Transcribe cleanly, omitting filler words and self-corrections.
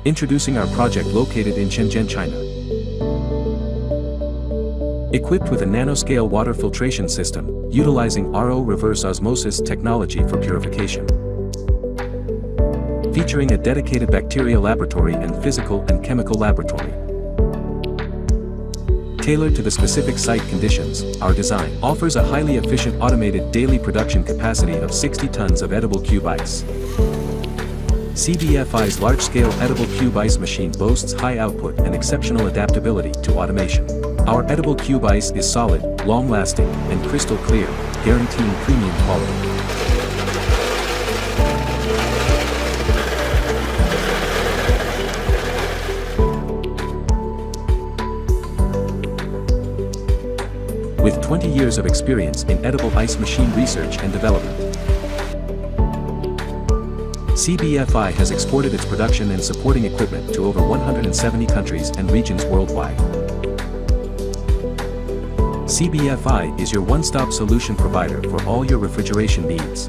Introducing our project located in Shenzhen, China. Equipped with a nanoscale water filtration system, utilizing RO reverse osmosis technology for purification. Featuring a dedicated bacteria laboratory and physical and chemical laboratory. Tailored to the specific site conditions, our design offers a highly efficient automated daily production capacity of 60 tons of edible cube ice. CBFI's large-scale edible cube ice machine boasts high output and exceptional adaptability to automation. Our edible cube ice is solid, long-lasting, and crystal clear, guaranteeing premium quality. With 20 years of experience in edible ice machine research and development, CBFI has exported its production and supporting equipment to over 170 countries and regions worldwide. CBFI is your one-stop solution provider for all your refrigeration needs.